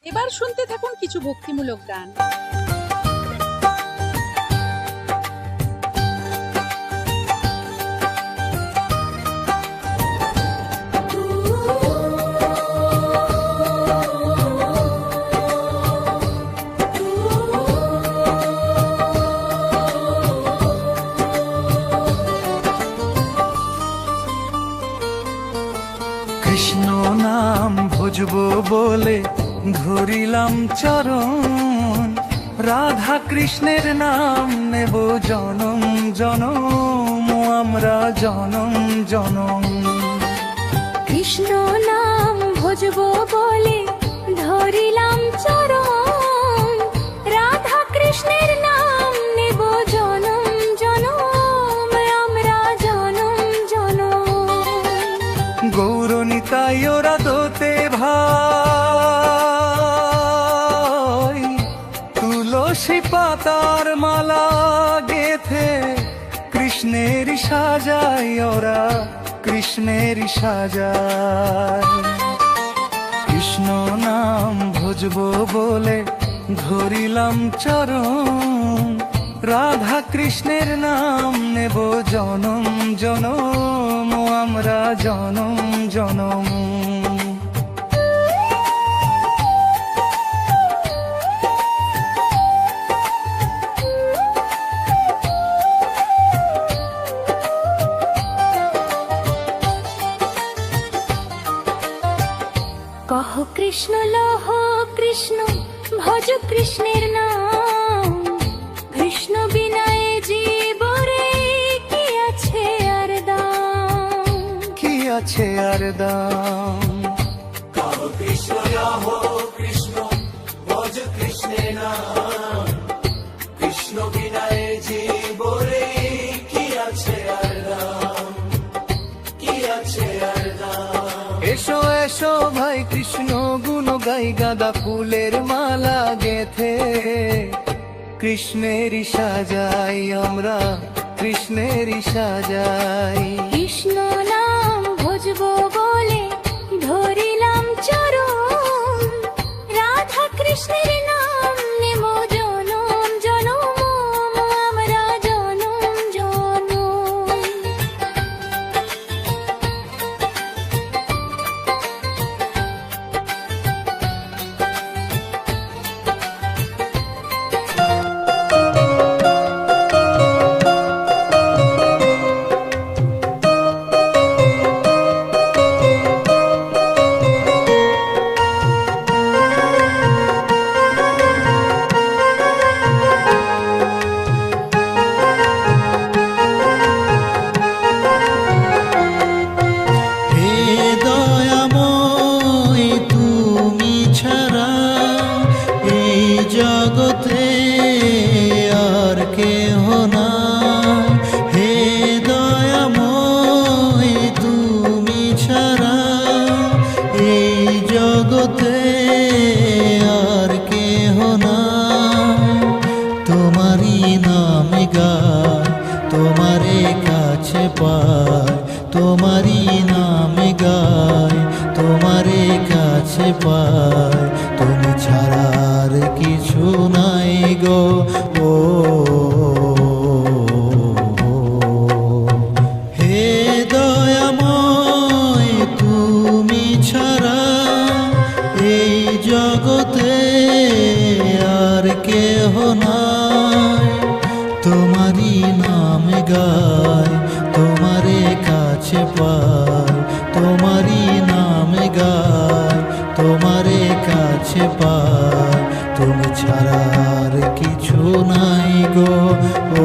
এবার শুনতে থাকুন কিছু ভক্তিমূলক গান। কৃষ্ণ নাম ভজবো বলে ধরিলাম চরণ, রাধা কৃষ্ণের নাম নেব জনম জনম, আমরা জনম জনম। কৃষ্ণ নাম ভজবো বলে ধরিলাম চরণ, রাধা কৃষ্ণের নাম নেব জনম জনম, আমরা জনম জনম। গৌরনিতাই ওরা দোতে ভাই, তুলসী পাতার মালা গেথে কৃষ্ণের সাজাই ওরা, কৃষ্ণের সাজাই। কৃষ্ণ নাম ভজবো বলে ধরিলাম চরণ, রাধা কৃষ্ণের নাম নেব জনম জনম, আমরা জনম জনম। কহ কৃষ্ণ লহ কৃষ্ণ, ভজ কৃষ্ণের নাম, কৃষ্ণ বিনায় জীবরে কি আছে আর দাম, কি আছে আর দাম। কহ কৃষ্ণ লহ কৃষ্ণ, ভজ কৃষ্ণের নাম, কৃষ্ণ বিনায় জীবরে কি আছে আর দাম, কি আছে আর দাম। এসো এসো ভাই কৃষ্ণ গুণ গাই, গাঁদা ফুলের মালা গেথে কৃষ্ণেরই সাজাই আমরা, কৃষ্ণেরই সাজাই। কৃষ্ণ নাম ভজবো বলে ধরিলাম চরণ, রাধা কৃষ্ণের নাম নেব জনম জনম, আমরা জনম জনম। হে দয়াময় তুমি ছাড়া এই জগতে আর কেহ নাই, হে দয়াময় তুমি ছাড়া এই জগতে আর কেহ নাই। তোমারই নাম গায় তোমারে কাছে পায়, তোমারই নাম গায় তোমারে কাছে পায়, তুমি ছাড়ার কিছু নাই গো। ও হে দয়াময় তুমি ছাড়া এই জগতে আর কেহ নাই, তোমারই নাম গায় তোমারে কাছে পায়, তোমারই নাম গায় তোমারে কাছে পায়, তুমি ছাড়ার কিছু নাই গো। ও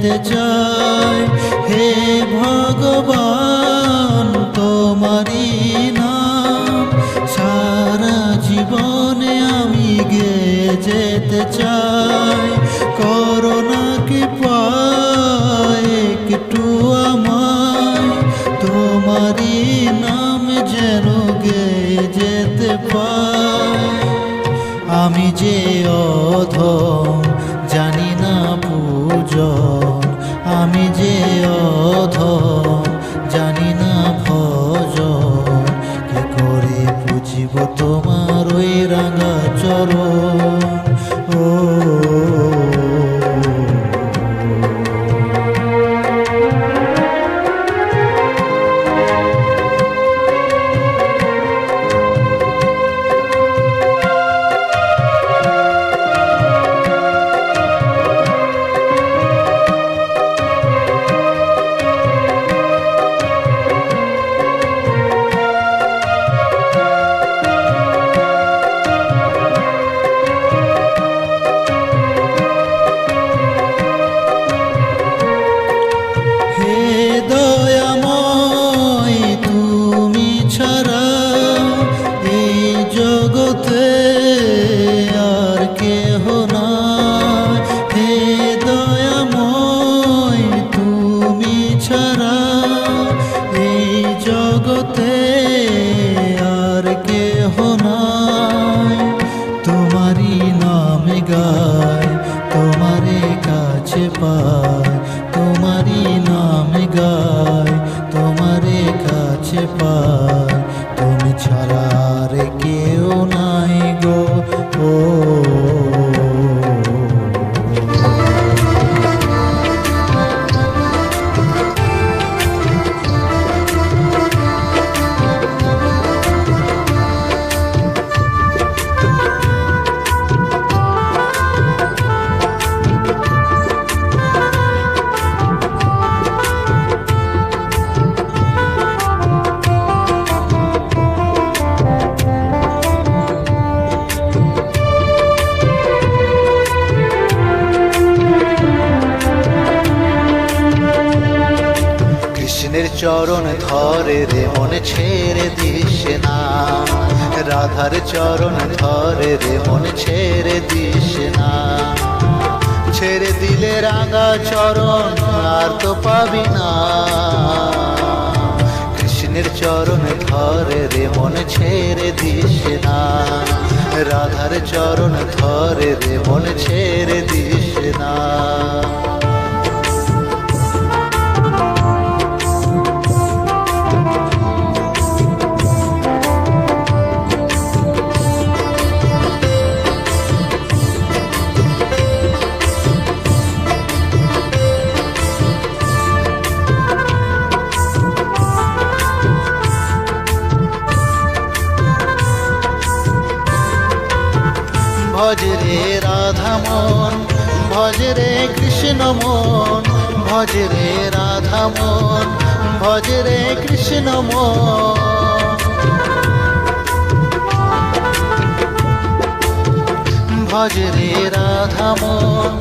যেতে চাই। হে ভগবান তোমারই নাম সারা জীবনে আমি গেয়ে যেতে চাই। করোনা কি পায় একটু আমায়, তোমারই নাম যেন গেয়ে যেতে পাই। আমি যে অধম জানি না পূজন, আমি যে অধম জানি না ভজন, কি করে বুঝিব তোমার ওই রাঙা চরণ। ও তোমারি নামে গায়, তোমারে কাছে পায়, তোমারি নামে গায়, তোমারে কাছে পায়, তুমি ছাড়া আর কেউ নাই গো। ও কৃষ্ণের চরণ ধরে রে মনে ছেড়ে দিস না, রাধার চরণ ধরে রে মনে ছেড়ে দিস না। ছেড়ে দিলে রাঙা চরণ আর তো পাবি না। কৃষ্ণের চরণ ধরে রে মনে ছেড়ে দিস না, রাধার চরণ ধরে রে মনে ছেড়ে দিস না। ভজ রে রাধা মন, ভজ রে কৃষ্ণ মন, ভজ রে রাধা মন, ভজ রে কৃষ্ণ মন। ভজ রে রাধা মন,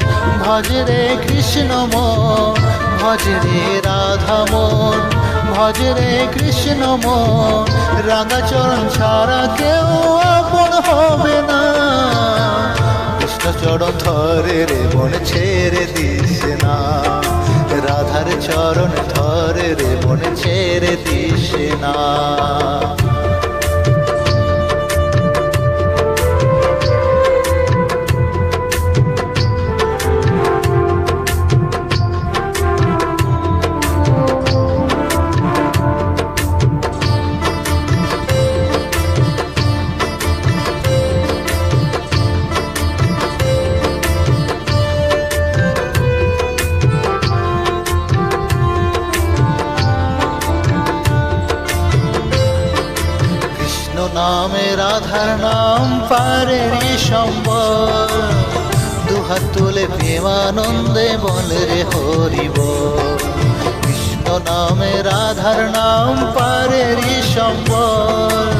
ভজ রে কৃষ্ণ মন, ভজ রে রাধা মন, ভজ রে কৃষ্ণ মন। রাঙা চরণ ছাড়া কেউ আপন হবে না। কৃষ্ণ চরণ ধরে রে মন ছেড়ে দিস না, রাধার চরণ ধরে রে মন ছেড়ে দিস না। নামে রাধার নাম পারেরি সম্বল, দুহাত তুলে প্রেমানন্দে বলে রে হরিব। কৃষ্ণ নামে রাধার নাম পারেরি সম্বল,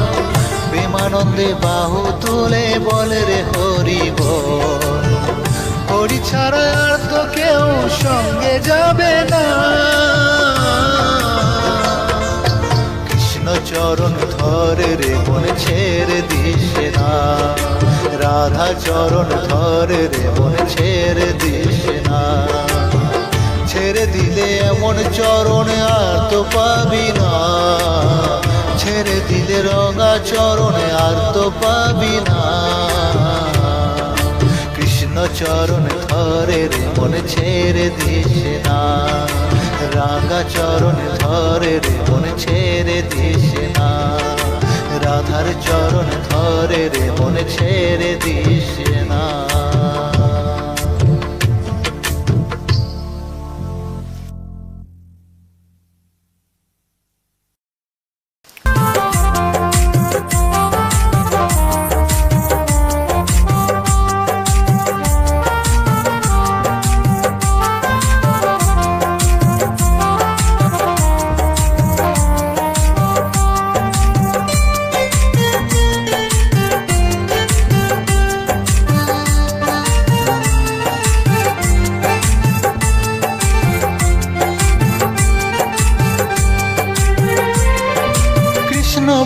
প্রেমানন্দে বাহু তুলে বলে রে হরিব। হরি ছাড়া আর তো কেউ সঙ্গে যাবে না। কৃষ্ণ চরণ ধরে রে মন ছেড়ে দিস না, রাধা চরণ ধরে রে মন ছেড়ে দিস না। ছেড়ে দিলে এমন চরণ আর তো পাবি না, ছেড়ে দিলে রঙা চরণ আর তো পাবি না। কৃষ্ণ চরণ ধরে রে মন ছেড়ে দিস না, রাঙা চরণ ধরে রে মন ছেড়ে দিস না। রাধার চরণ ধরে রে মন ছেড়ে দিস না।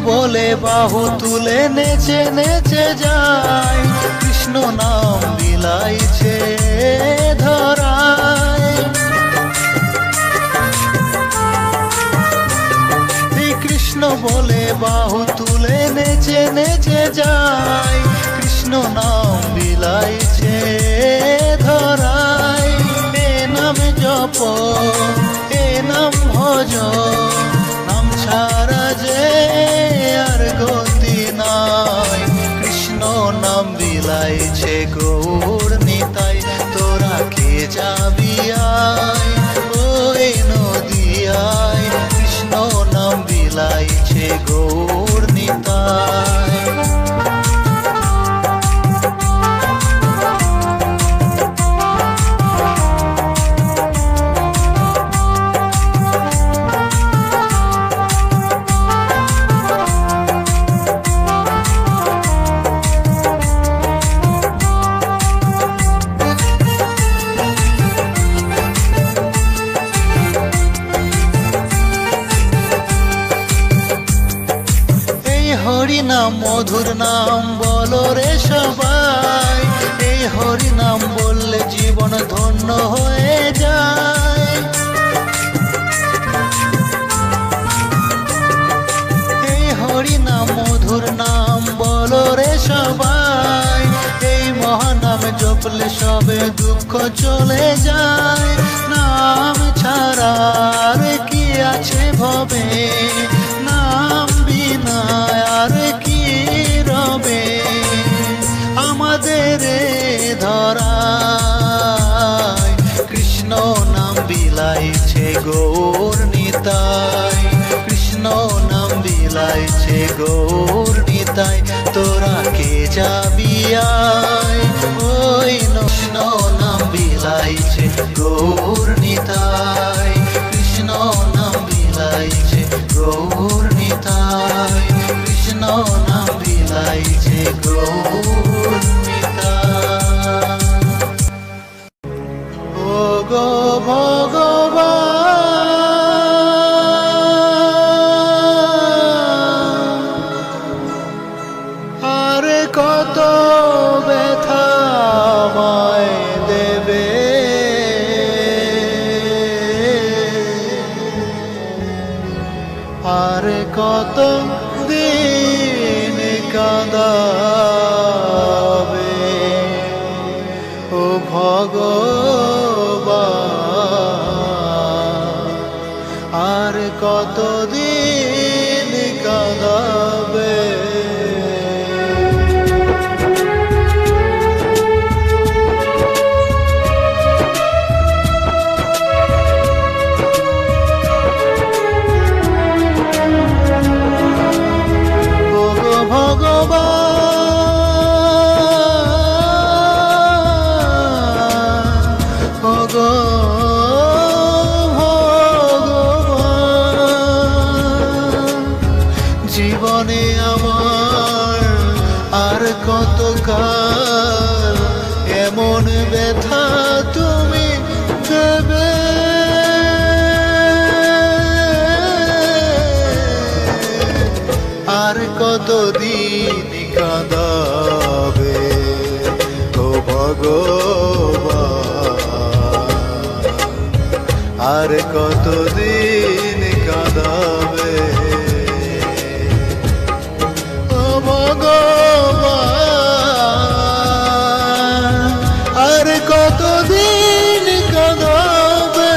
বলে বাহু তুলে নেচে নেচে যায়, কৃষ্ণ নাম বিলাইছে ধরায়। কৃষ্ণ বলে বাহু তুলে নেচে নেচে যায়, কৃষ্ণ নাম বিলাইছে ধরায়। এ নাম জপ এ নাম ভজ, নাম ছাড়া যে আর গতি নাই। কৃষ্ণ নাম বিলাইছে গৌর নিতাই, তোরা কে যাবি আয় ওই নদিয়ায়। কৃষ্ণ নাম বিলাইছে গৌর নিতাই। হরি নাম মধুর নাম বলো রে সবাই, এই হরি নাম বললে জীবন ধন্য হয়ে যায়। এই হরি নাম মধুর নাম বলো রে সবাই, এই মহানাম জপলে সবে দুঃখ চলে যায়। নাম ছাড়া আর কি আছে ভবে, নাম বিনা আর কি রবে আমাদের ধরায়। কৃষ্ণ নাম বিলাইছে গৌর নিতাই, কৃষ্ণ নাম বিলাইছে গৌর নিতাই। তোরা কে যাবি আয় ওই কৃষ্ণ নাম বিলাইছে গৌর নিতাই, কৃষ্ণ নাম বিলাইছে গৌর নিতাই, কৃষ্ণ নাম বিলাইছে গৌর নিতাই। ও গো ভগবান, আরে কত ব্যথা আমায় দেবে, আরে কত দিন কাঁদাবে। ও ভগবান, আর কত দিন কাঁদাবে। ভগবান, ওগো ভগবান, জীবনে আমার আর কত কাল এমন ব্যথা তুমি দেবে। ভগবান আর কতদিন কাঁদাবে ও ভগবান আর কতদিন কাঁদাবে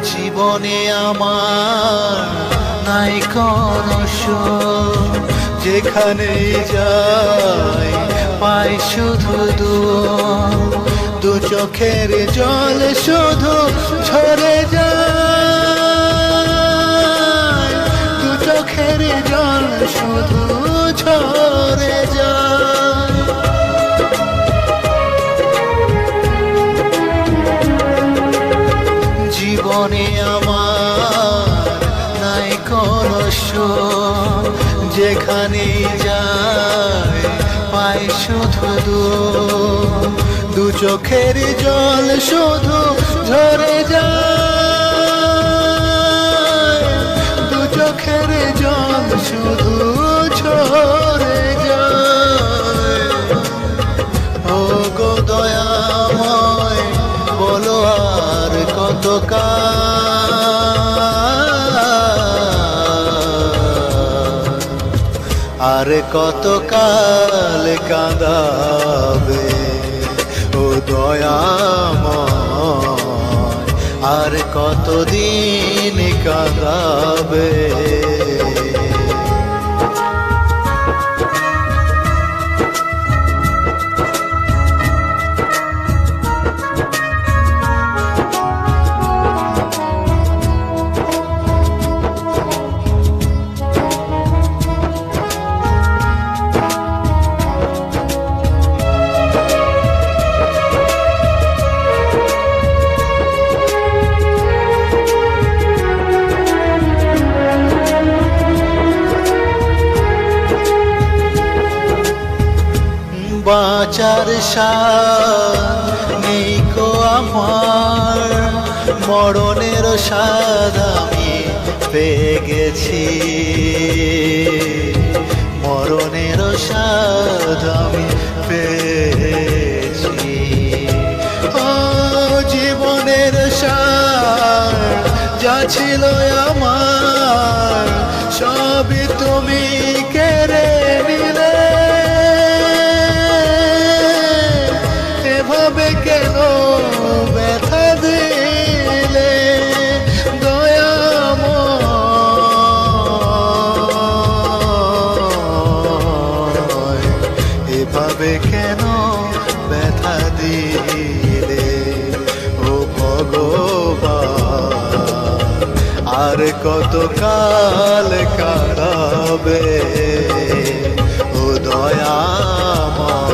জীবনে আমার নাই কোনো সুখ, যেখানেই যাই পাই শুধু দু চোখের জল শুধু ঝরে যায়, দু চোখের জল শুধু ঝরে যায়। জীবনে আমার নাই কোনো সুখ, যেখানে যাই পাই শুধু দু চোখের জল শুধু ঝরে যায়, দু চোখের জল শুধু ঝরে যায়। ও গো দয়াময় বলো আর কত আর কত কাল কাঁদাবে ও দয়াময় আর কতদিন কাঁদাবে। বাঁচার স্বাদ নেই কো আমার, মরণের স্বাদ আমি পেয়ে গেছি, মরণের স্বাদ আমি পেয়েছি। ও জীবনের স্বাদ যা ছিল আমার সবই তুমি কেড়ে নিলে, এভাবে কেন ব্যথা দিলে দয়াময়, এভাবে কেন ব্যথা দিলে ও ভগবান আর কত কাল কাঁদাবে ও দয়াময়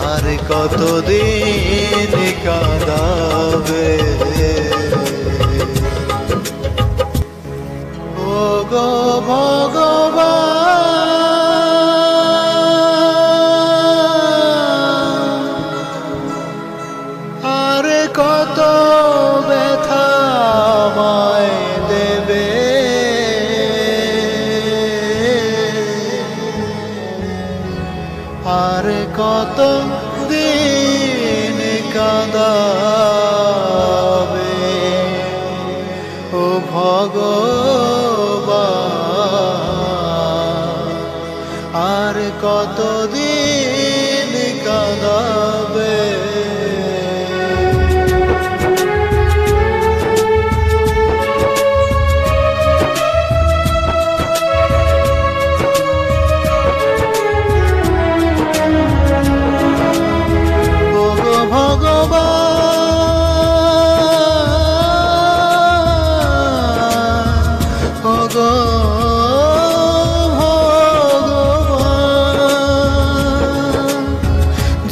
আর কতদিন কাঁদাবে ও গো ভগবান আর কত ব্যথা আমায় দেবে আর কত দিন কাঁদাবে ও ভগবান আর কত দিন কাঁদাবে।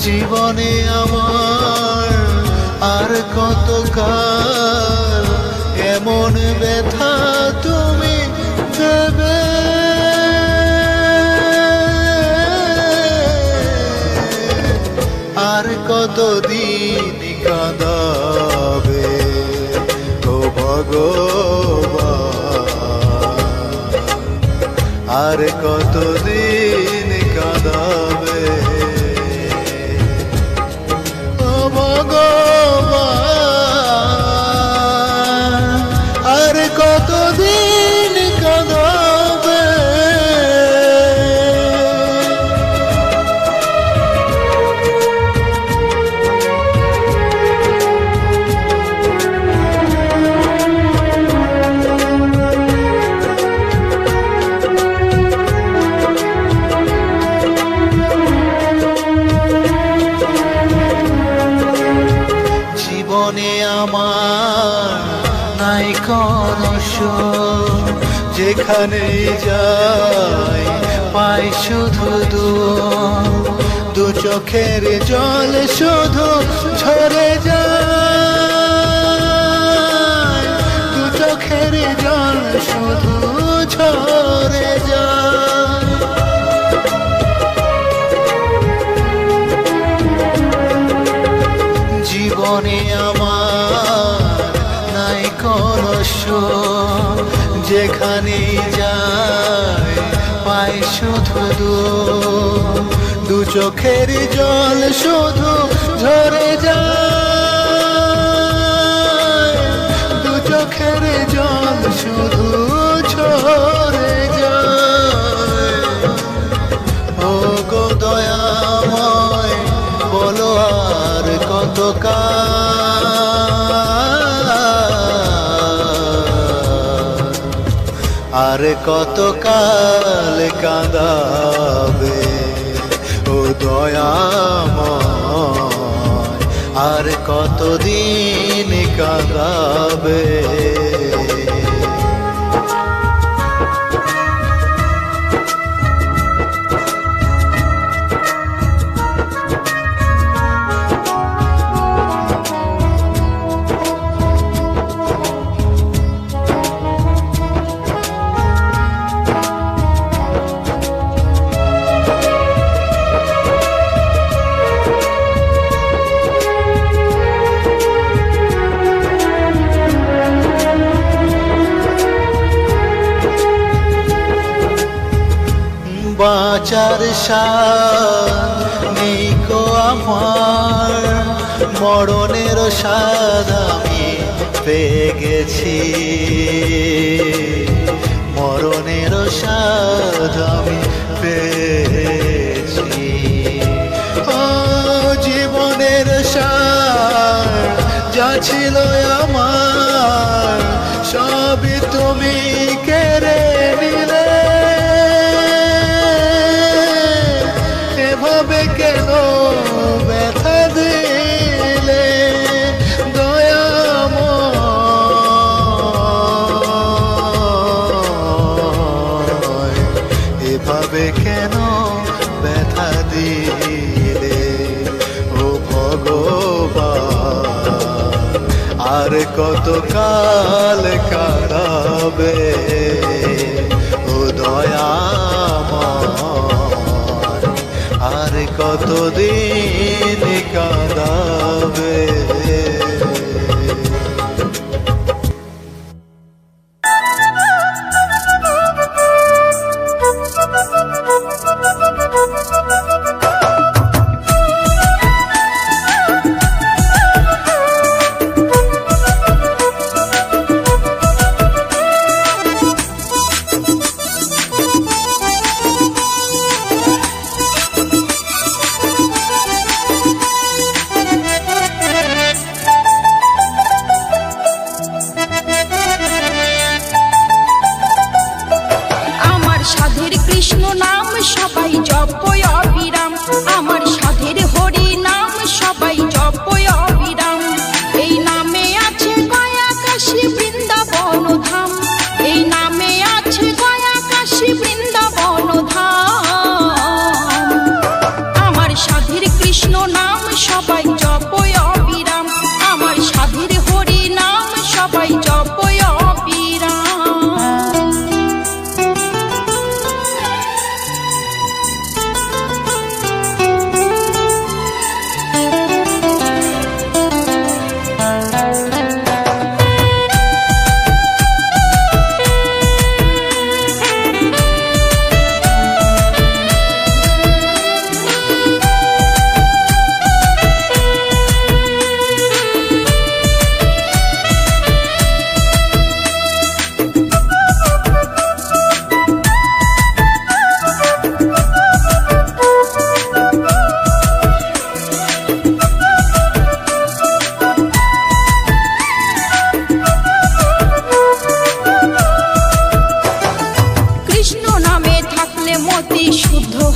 জীবনে আমার আর কত কাল এমন ব্যথা কতদিন কাঁদাবে ও ভগবান, আর কতদিন কাঁদাবে ও ভগবান, আর কতদিন কাঁদাবে। জীবনে আমার নাই কোনো সুখ, যেখানেই যাই পাই শুধু দু চোখের জল শুধু ঝরে যায়, দু চোখের জল শুধু ঝরে যায়। জীবনে আমার নাই কোনো সুখ, যেখানে যাই পাই শুধু দু চোখের জল শুধু ঝরে যায়, দু চোখের জল শুধু ঝরে যায়। ও গো দয়াময় বলো আর কত আর কত কাল কাঁদাবে ও দয়াময়, আর কতদিন কাঁদাবে। বাঁচার স্বাদ নেই গো আমার, মরণের স্বাদ আমি পেয়ে গেছি, মরণের স্বাদ আমি পেয়েছি। ও জীবনের স্বাদ যা ছিল আমার সবই তুমি কেড়ে নিলে, এভাবে কেন ব্যথা দিলে দয়াময়, এভাবে কেন ব্যথা দিলে ও ভগবান, আর কত কাল কাঁদাবে ও দয়াময়, আর কতদিন কাঁদাবে।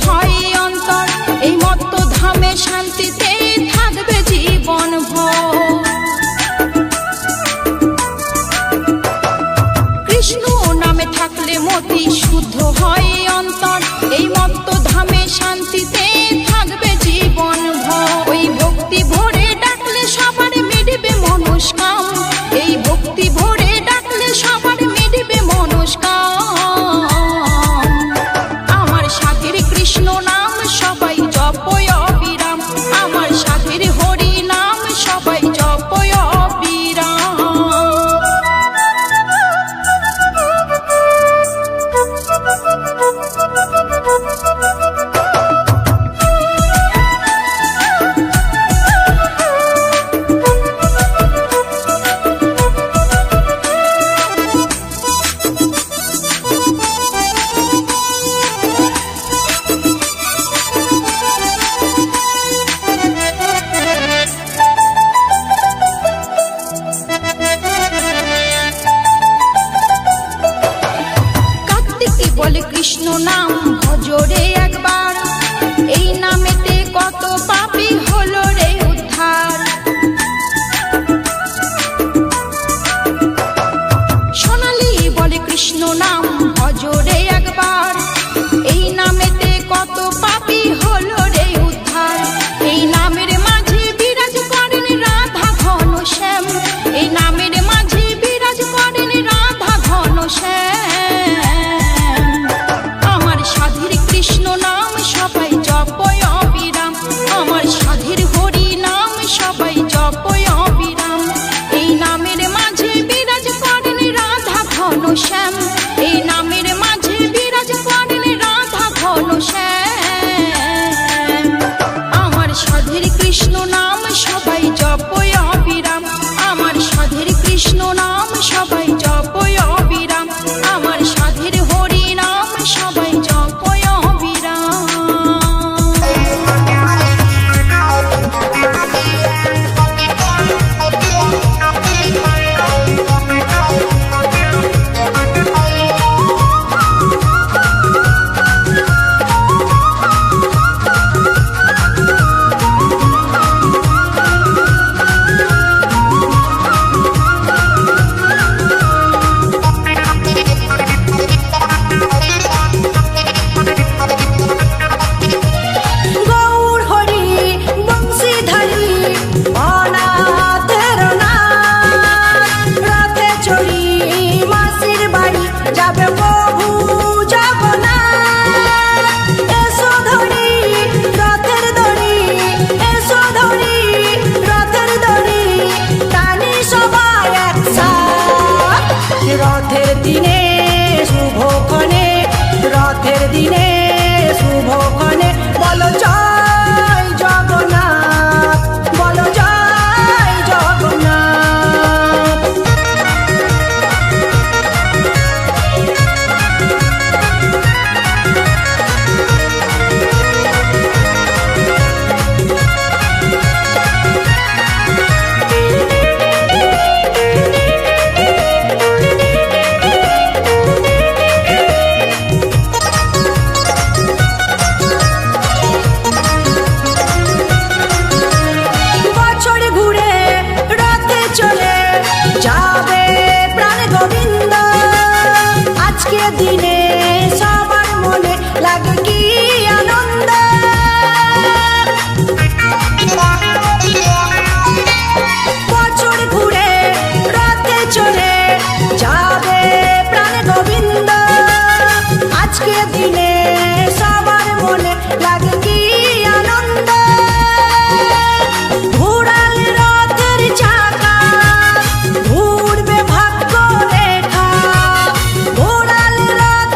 হয় অন্তর, এই মত্ত ধামে শান্তিতে থাকবে জীবন ভর। কৃষ্ণ নামে থাকলে মতি শুদ্ধ হয় অন্তর, এই মত্ত ধামে শান্তিতে থাকবে জীবন ভর। ওই ভক্তি ভরে ডাকলে সবার মিটবে মনস্কাম, এই ভক্তি ভরে ডাকলে সবার মিটবে মনস্কাম। আমার সাথীর কৃষ্ণ নাম সবাই জপয় অবিরাম, আমার সাথীর হরি নাম সবাই জপয় অবিরাম। কার্তিকে বলে কৃষ্ণ নাম ভজরে একবার, এই নামেতে কত পাপী হলো রে উদ্ধার। সোনালি বলে কৃষ্ণ নাম ভজরে একবার, এই নামেতে কত পাপী হলো রে উদ্ধার। এই নামের মাঝে বিরাজ করেন রাধা ঘনশ্যাম, এই নামের মাঝে বিরাজ করেন রাধা ঘনশ্যাম। আমার সাধীর কৃষ্ণ নাম সবাই জপয় অবিরাম, আমার সাধীর হরি নাম সবাই জপয় অবিরাম। এই নামের মাঝে বিরাজ করেন রাধা ঘনশ্যাম, এই নামের মাঝে বিরাজ করেন রাধা ঘনশ্যাম। আমার সাধীর কৃষ্ণ নাম সবাই জপয় অবিরাম, আমার সাধীর কৃষ্ণ নাম সবাই জপয় অবিরাম, আমার সাধীর হরি নাম সবাই জপয় অবিরাম। গৌর হরি বংশীধারী অনাথের নাম, রাতে চড়ি মাসির বাড়ি যাবে বহু জগন্নাথ। এসো ধরি রথের দড়ি, এসো ধরি রথের দড়ি, টানি সবাই একসাথ। রথের দিনে শুভক্ষণে, রথের দিনে শুভক্ষণে বলো জয় জগন্নাথ, বলো জয় জগন্নাথ। বছর ঘুরে রথে চলে যাবে প্রাণ গোবিন্দ, আজকে দিনে সবার মনে লাগে কি আনন্দ। বছর ঘুরে রথে চলে যাবে প্রাণ গোবিন্দ, আজকে দিনে সবার মনে লাগে কি আনন্দ। ঘুরাল রথের চাকা ঘুরবে ভাগ্য রেখা, ঘুরাল রথ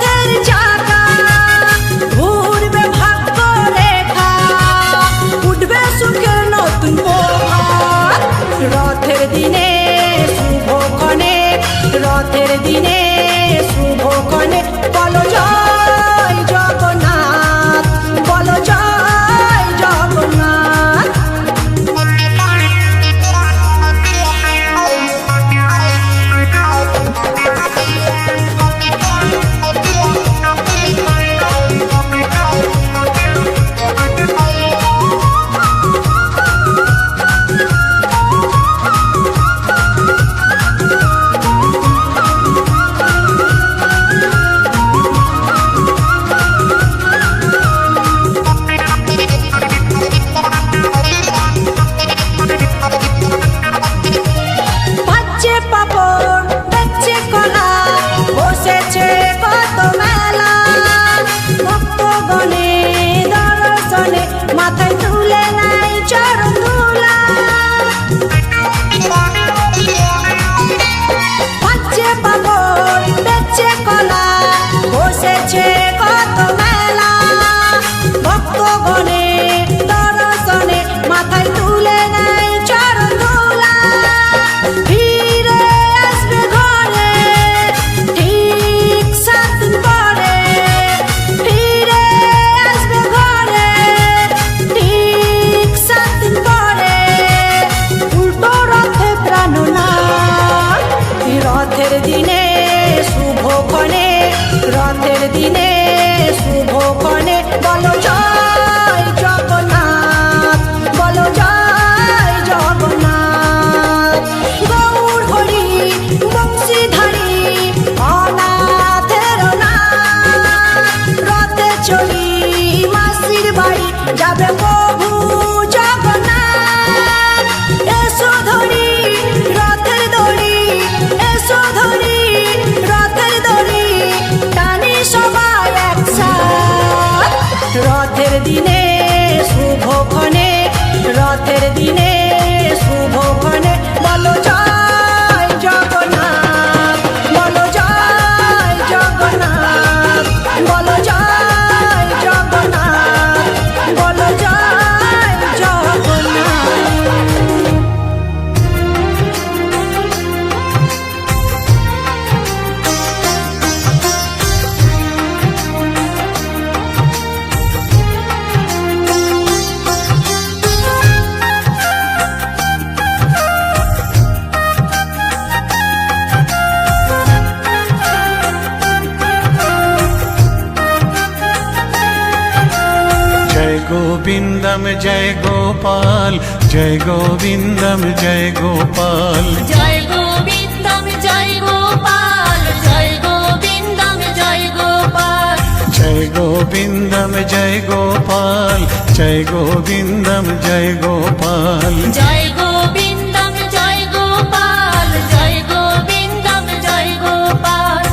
गोविन्दम जय गोपाल जय गोविन्दम जय गोपाल जय गोविन्दम जय गोपाल जय गोविन्दम जय गोपाल जय गोविन्दम जय गोपाल जय गोविन्दम जय गोपाल जय गोविन्दम जय गोपाल जय गोविन्दम जय गोपाल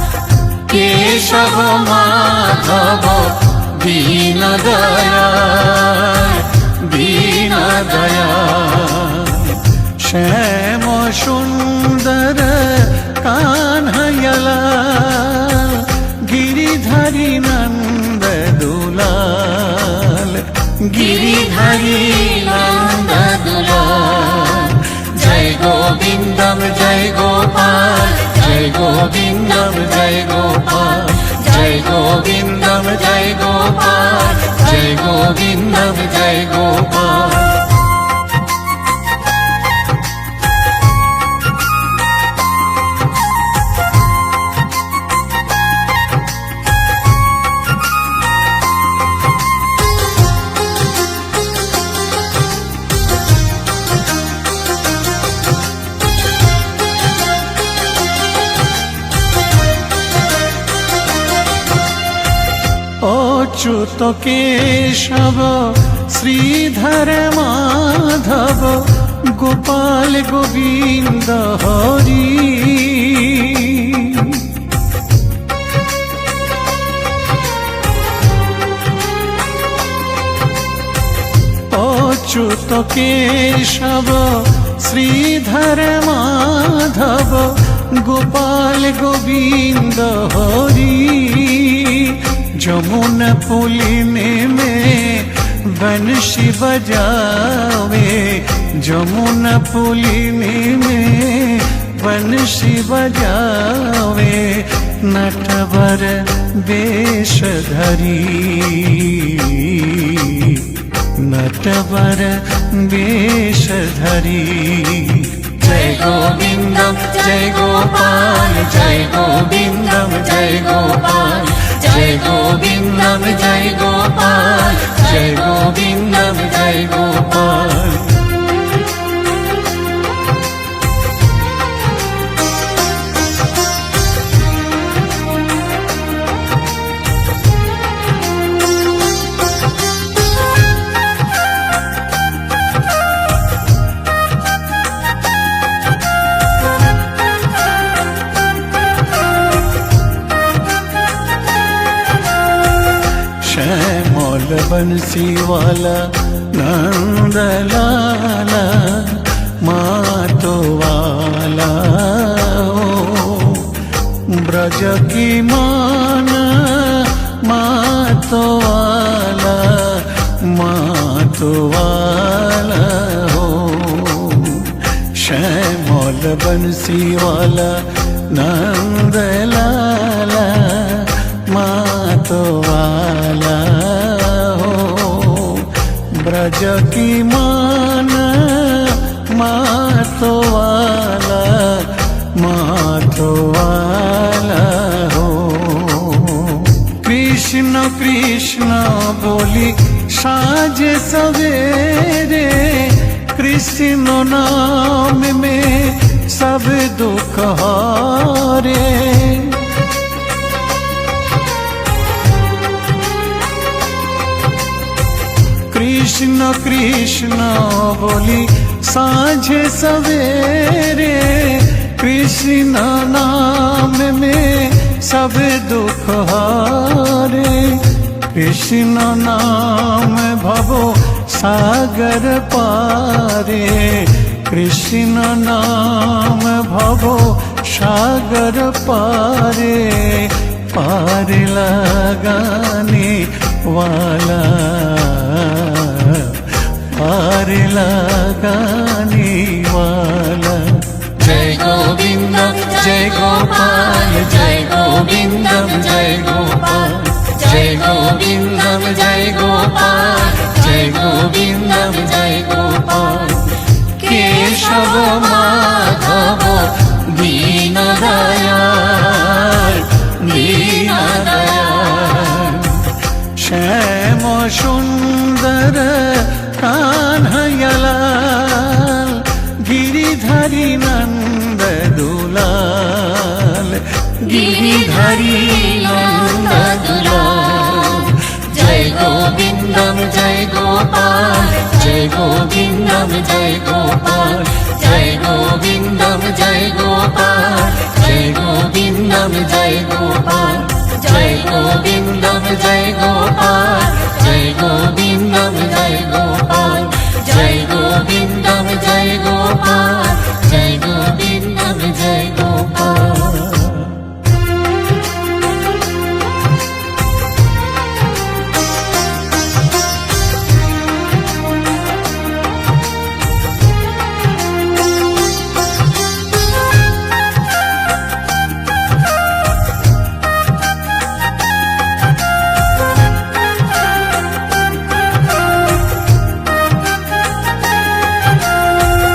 केशव माधव दीन दयाल दीन दयाल श्याम सुंदर कान्हयलाल गिरिधारी नंद दुलाल गिरिधारी नंद दुलाल जय गोविन्दम जय गोपाल जय गोविन्दम जय गोपाल जय गोविन्दम जय गोपाल जय गोविन्दम जय गोपाल अच्युत केशव श्रीधर माधव गोपाल गोविंद हरि अच्युत केशव श्रीधर माधव गोपाल गोविंद हरि जमुना पुलिने में बंशी बजावे जमुना पुलिने में बंशी बजावे नटवर वेश धरी नटवर वेश धरी जय गोविन्दम जय गोपाल जय गोविन्दम जय गोपाल जय गोविन्दम जय गोपाल जय गोविन्दम जय गोपाल श्यामल बंसी वाला नंद लाला मातो वाला ब्रज की मान मातो वाला हो श्यामल बंसी वाला नंद लाला मातो वाला हो ब्रज की मान मातो वाला हो कृष्ण कृष्ण बोली साजे सवेरे कृष्ण नाम में सब दुख हारे कृष्ण कृष्ण बोली साझे सवेरे कृष्ण नाम में सब दुख हारे कृष्ण नाम भवो सागर पारे कृष्ण नाम भवो सागर पारे पार लगाने वाला पार लगाने वाला जय गोविन्दम जय गोपाल जय गोविन्दम जय गोपाल जय गोविन्दम जय गोपाल जय गोविन्दम जय गोपाल केशव माधव दीन दयाल दीन दयाल श्याम सुंदर সুন্দর কানহায়ালাল গিরিধারী নন্দ দুলাল গিরিধারী নন্দ দুলাল জয় গোবিন্দম জয় গোপাল জয় গোবিন্দম জয় গোপাল জয় গোবিন্দম জয় গোপাল জয় গোবিন্দম জয় গোপাল জয় গোবিন্দম জয় গোপাল জয় গোবিন্দম জয় গোপাল জয় গোবিন্দম জয় গোপাল জয় গোবিন্দম জয় গোপাল।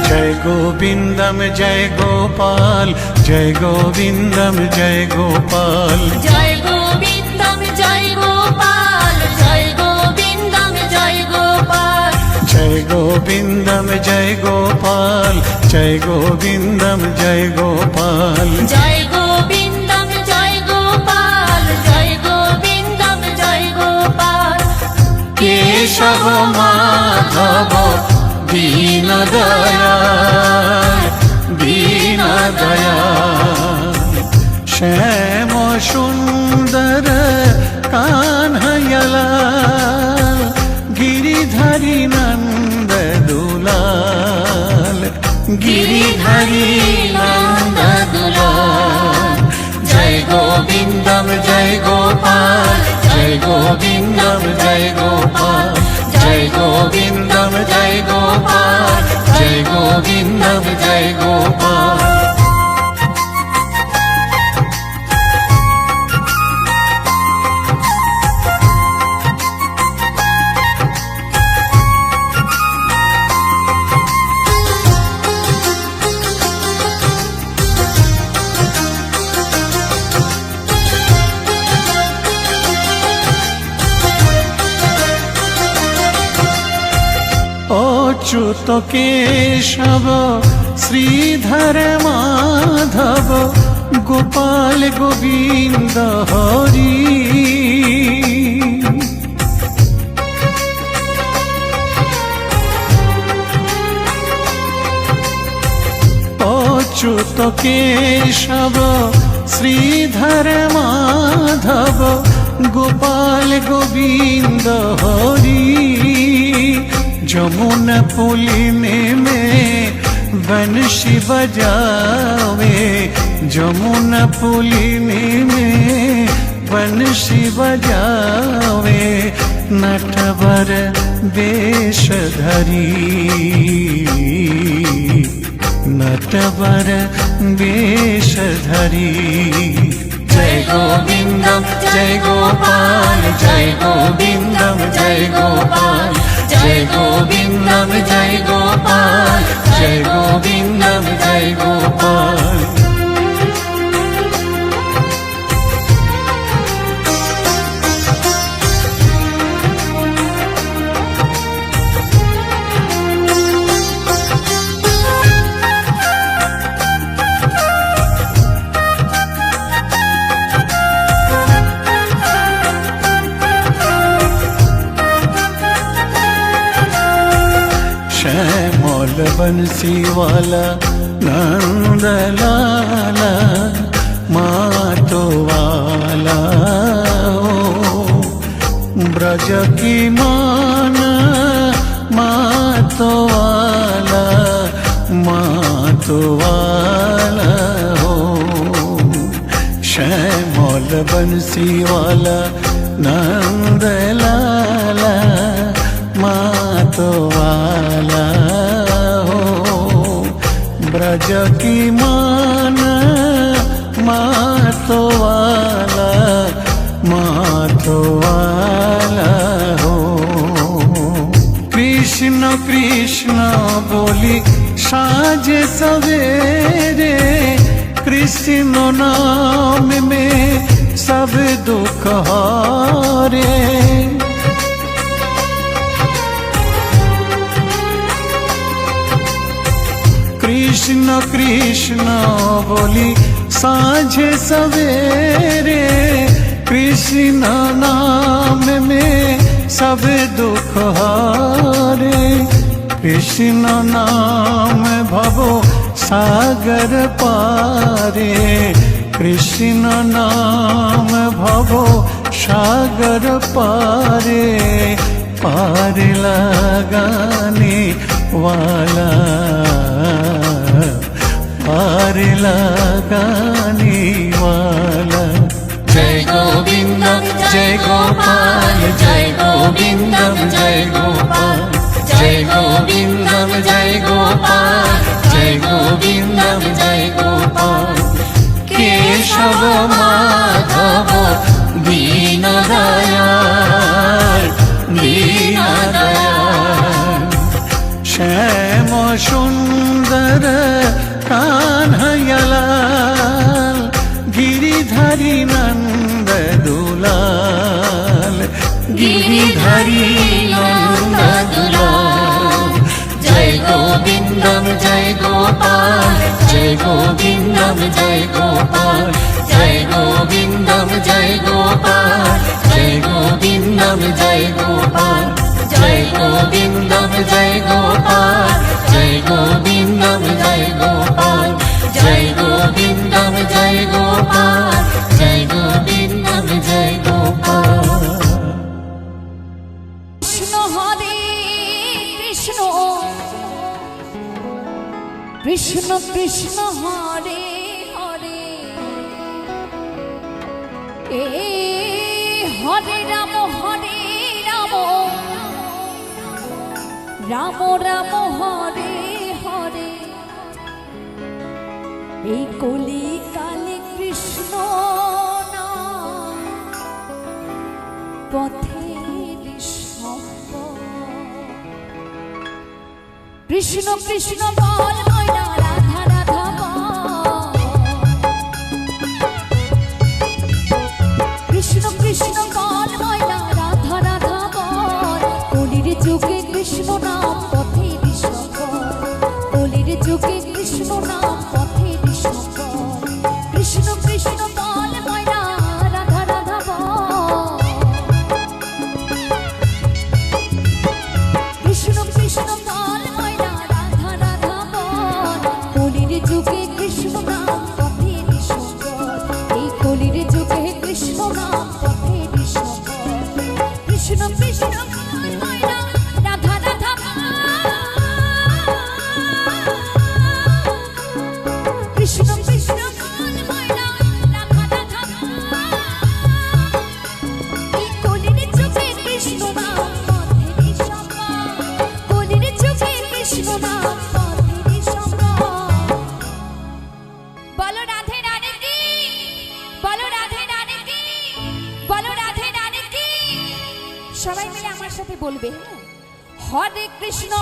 जय गोविंदम जय गोपाल जय गोविंदम जय गोपाल জয় গোবিন্দম জয় গোপাল জয় গোবিন্দম জয় গোপাল जय गोविंदम जय गोपाल जय गोविंदम जय गोपाल জয় গোবিন্দম জয় গোপাল জয় গোবিন্দম জয় গোপাল केशव माधव दीन दयाल दीन दयाल श्याम सुंदर कान्हयलाल गिरिधारी नंद दुलाल गिरिधारी नंद दुलाल जय गोविंदम जय गोपाल जय गोविंदम जय गोपाल जय गोविंदम जय गोपाल जय गोविंदम जय गोपाल। अच्युत केशव श्रीधर माधव गोपाल गोविंद हरि अच्युत केशव श्रीधर माधव गोपाल गोविंद हरि जमुना पुलिने में बंशी बजावे जमुना पुलिने में बंशी बजावे नटवर वेशधरी नटवर वेशधरी जय गोविंदम जय गोपाल जय गोविंदम जय गोपाल जय गोविंदम जय गोपाल जय गोविंदम जय गोपाल। श्यामल बंसी वाला नंद लाला मातो वाला ओ ब्रज की मान मातो वाला हो श्यामल बंसी वाला नंद लाला मातो वाला हो ब्रज की मान मातो वाला हो कृष्ण कृष्ण बोली साजे सवेरे कृष्ण नाम में सब दुख हारे कृष्ण बोली साँझे सवेरे, कृष्ण नाम में सब दुख हारे। कृष्ण नाम भवो सागर पारे, कृष्ण नाम भवो सागर पारे। पार लगाने वाला, पार लगाने वाला। जय गोविंदम जय गोपाल, जय गोविंदम जय गोपाल, जय गोविंदम जय गोपाल, जय गोविंदम जय गोपाल। केशव माधव दीन दयाल, दीन दयाल। श्याम सुंदर कान्हैयालाल, गिरिधारी नंद दुलाल, गिरिधारी नंद दुलाल। जय गोविंदम जय गोपाल, जय गोविंदम जय गोपाल, जय गोविंदम जय गोपाल, जय गोविंदम जय गोपाल, जय गोविंदम जय गोपाल, जय गोविंदम जय गोपाल, जय गोविंदम जय गोपाल, जय गोविंदम जय गोपाल। कृष्ण हरे कृष्ण, कृष्ण कृष्ण हरे हरे, हरे राम राम राम हरे हरे। এই কলি কালে কৃষ্ণ নাম পথের সম্পদ। কৃষ্ণ কৃষ্ণ বল ময়না রাধা রাধা বল, কৃষ্ণ কৃষ্ণ বল ময়না রাধা রাধা বল। কলির যুগে কৃষ্ণ নাম পথের সম্পদ, কলির যুগে কৃষ্ণ নাম পথের সম্পদ। কৃষ্ণ কৃষ্ণ বল ময়না রাধা রাধা বল, কৃষ্ণ কৃষ্ণ বল ময়না রাধা রাধা বল। কলির যুগে কৃষ্ণ নাম পথের সম্পদ, এই কলির যুগে কৃষ্ণ নাম পথের সম্পদ। কৃষ্ণ কৃষ্ণ বল ময়না রাধা রাধা বল, কৃষ্ণ কৃষ্ণ বল ময়না রাধা রাধা বল। এই কলির যুগে কৃষ্ণ নাম পথের সম্পদ, কলির যুগে কৃষ্ণ নাম পথের সম্পদ। বলো রাধে রাধে কি, বলো রাধে রাধে কি, বলো রাধে রাধে কি। সবাই মিলে আমার সাথে বলবে, হরে কৃষ্ণ